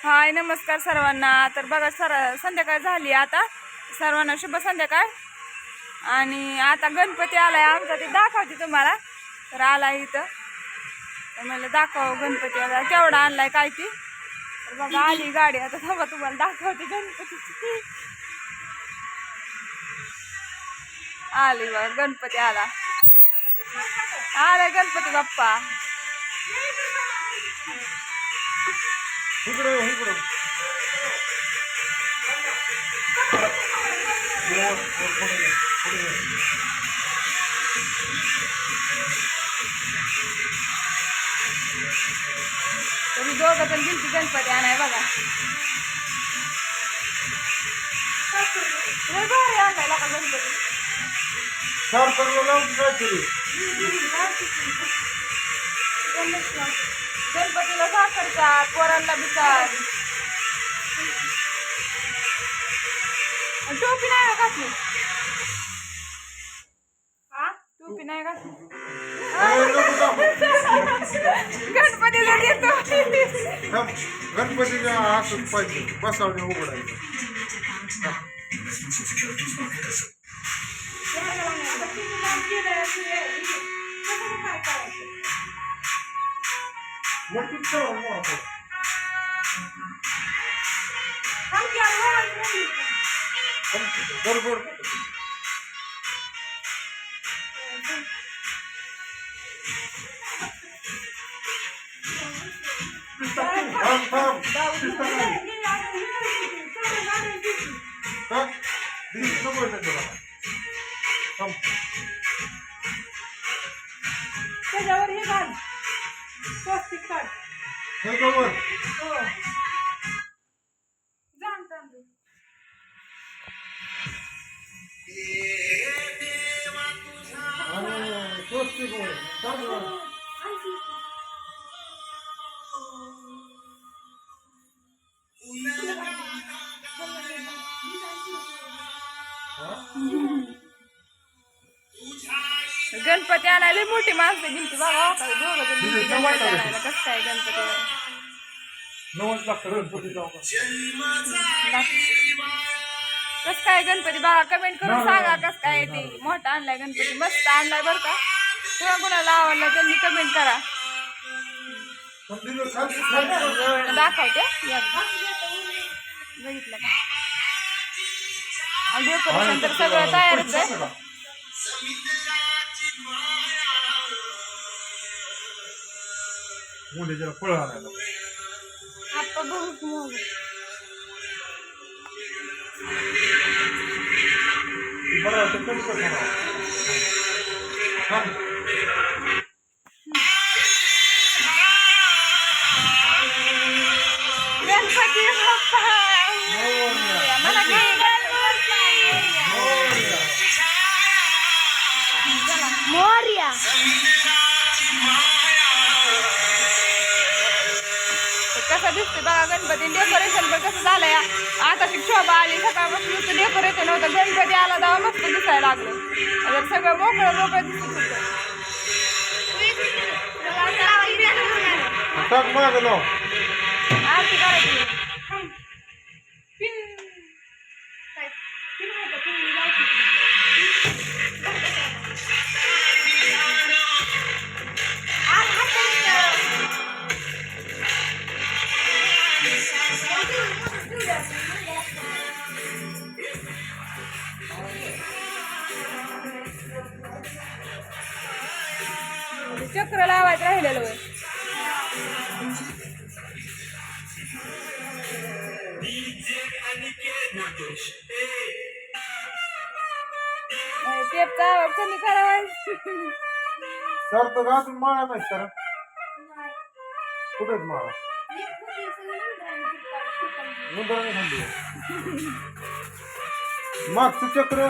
हाय नमस्कार सर्वांना। तर बघा संध्याकाळ झाली आता, सर्वांना शुभ संध्याकाळ। आणि आता गणपती आलाय आमचा, ते दाखवते तुम्हाला। तर आला इथं, तर मला दाखव गणपती आला केवढा आणलाय काय ती। तर बघा आली गाडी, आता थांबा तुम्हाला दाखवते गणपतीची। आली बघा गणपती आला, आला गणपती बाप्पा। तुम्ही दोघं जण गेलती गणपती आणाय बघा। लय भारी आणलाय का गणपती। गणपतीला साखरचा, पोरांना बिचार। टोपी नाही घातली, टोपी नाही घातली। गणपतीला देतो, गणपतीच्या हातात पाहिजे बसावणे उघडायचं। बरोबर त्याच्यावर हे घाल, स्वस्तिक काढ। गणपती आणायला मोठी माणसं गेली बघा। कसं काय गणपती कस काय गणपती बघा, कमेंट करून सांगा कस काय ते। मोठा आणलाय गणपती, मस्त आणलाय बरं का। तेव्हा कोणाला आवडला त्यांनी कमेंट करा, दाखवते। बघितलं का, डेकोरेशन तर सगळं तयारच आहे। फळ आणायला आता बहुत मोग गणपती बाप्पा मला मोरया। कसं दिसते बघा गणपती, डेकोरेशन पण कसं झालंय। आता शोभा आली, सकाळपासून डेकोरेशन होतं, गणपती आला तेव्हा मस्त दिसायला लागलं। तर सगळं मोकळं मोकळं दिसत होतं। आरती करायची चक्र लावायचं राहिलेलं वय। टेपचा कमी करावा सर तर घासून माळा नाही सर, कुठेच माळा मुंदराने खाल्ली। मागचं चक्र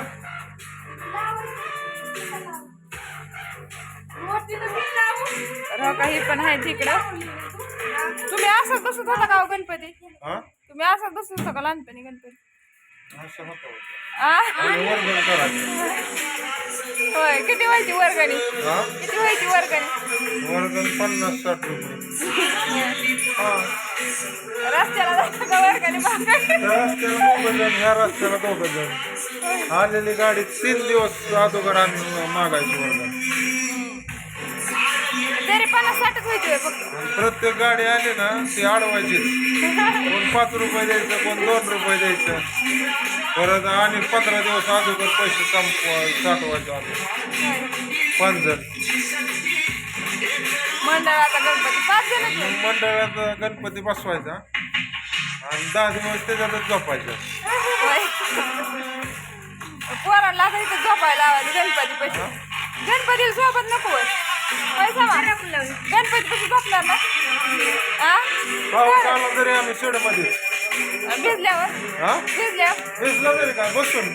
काही पण आहे तिकडं। तुम्ही असंच बसत होता का गणपती? तुम्ही असंच बसत होता का लहानपणी गणपती? असं होतं. आ? आणि वर्गण करायचं. होय किती व्हायची वर्गणी हा किती व्हायची वर्गणी वर्गण 50-60 रुपये. हा रस्त्याला जायचं का वर्गणी मागायला? त्या रस्त्याला 2 जण, ह्या रस्त्याला 2 जण. आलेली गाडी 3 दिवस अगोदर आम्ही मागायची वर्गण. तरी 50-60 व्हायची होय फक्त. आणि प्रत्येक गाडी आली ना ती अडवायची. कोण 5 रुपये द्यायचं, कोण 2 रुपये द्यायचं. परत आणि 15 दिवस अगोदर पैसे साठवायचे आले 5 जण. मंडळाचा गणपती 5 जण मंडळात गणपती बसवायचा आणि 10 दिवस त्याच्यातच झोपायचं. पोरांना आता इथं झोपायला लावायचं गणपती पैसे. गणपतीला झोपत नको होय. पैसा गणपती पैसे झोपणार ना हा पाऊस आला तरी आम्ही शेडमध्ये. भिजल्यावर हा भिजल्यावर भिजलं तरी काय बसून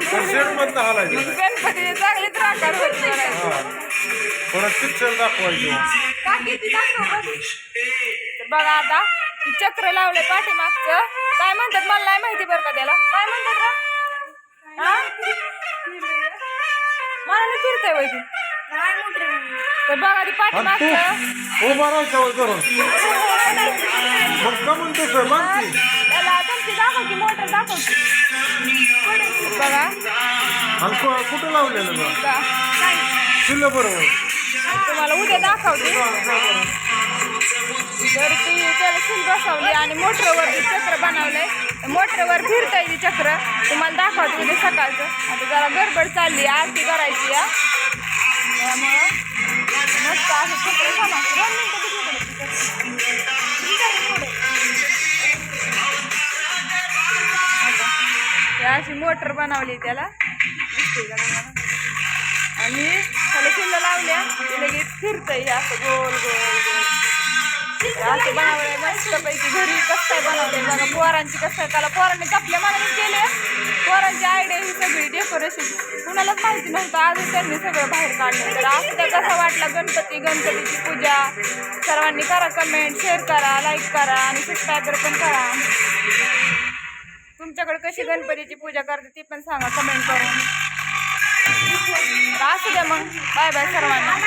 शेडमधनं हालायचं. गणपती चांगलीच राखणार होती. हा परत पिक्चर दाखवायचं. तर बघा आता ती चक्र लावलंय पाठीमागचं. काय म्हणतात मला नाही माहिती बरं का त्याला. काय म्हणतात रा हा मला नाही फिरतंय वय ती. तर बघा ती आणि पाठीमागचं तू उभा राहायचं करून मग का म्हणतो सर मानती. त्याला तुमची दाखवची मोटर दाखवची बघा आणि कुठं लावलेलं मग का शिल्ल बरोबर. तुम्हाला उद्या दाखवते. तर ती त्याला फुल बसवली आणि मोटरवरती चक्र बनवलंय. मोटरवर फिरताय ती चक्र तुम्हाला दाखवते उद्या सकाळचं. आता जरा गडबड चालली आरती करायची या त्यामुळं मस्त असं चक्र थांबा 2 मिनिटं अशी मोटर बनवली त्याला दिसते का तुम्हाला. आणि त्याला शिल्ल लावल्या ते लगेच फिरतंय हे असं गोल गोल गोल. असं बनवलंय मस्तपैकी. घरी कसं काय बनवलंय बघा. पोरांची कसं काय त्याला पोरांनी आपल्या मनाने केले. पोरांची आयडिया ही सगळी डेकोरेशन कुणालाच माहिती नव्हतं. आजच त्यांनी सगळं बाहेर काढलं. तर आता कसा वाटला गणपतीची पूजा. सर्वांनी करा कमेंट, शेअर करा, लाईक करा आणि सबस्क्राईबर पण करा. तुमच्याकडे कशी गणपतीची पूजा करते ती पण सांगा कमेंट करून. असू द्या मग. बाय बाय सर्वांना.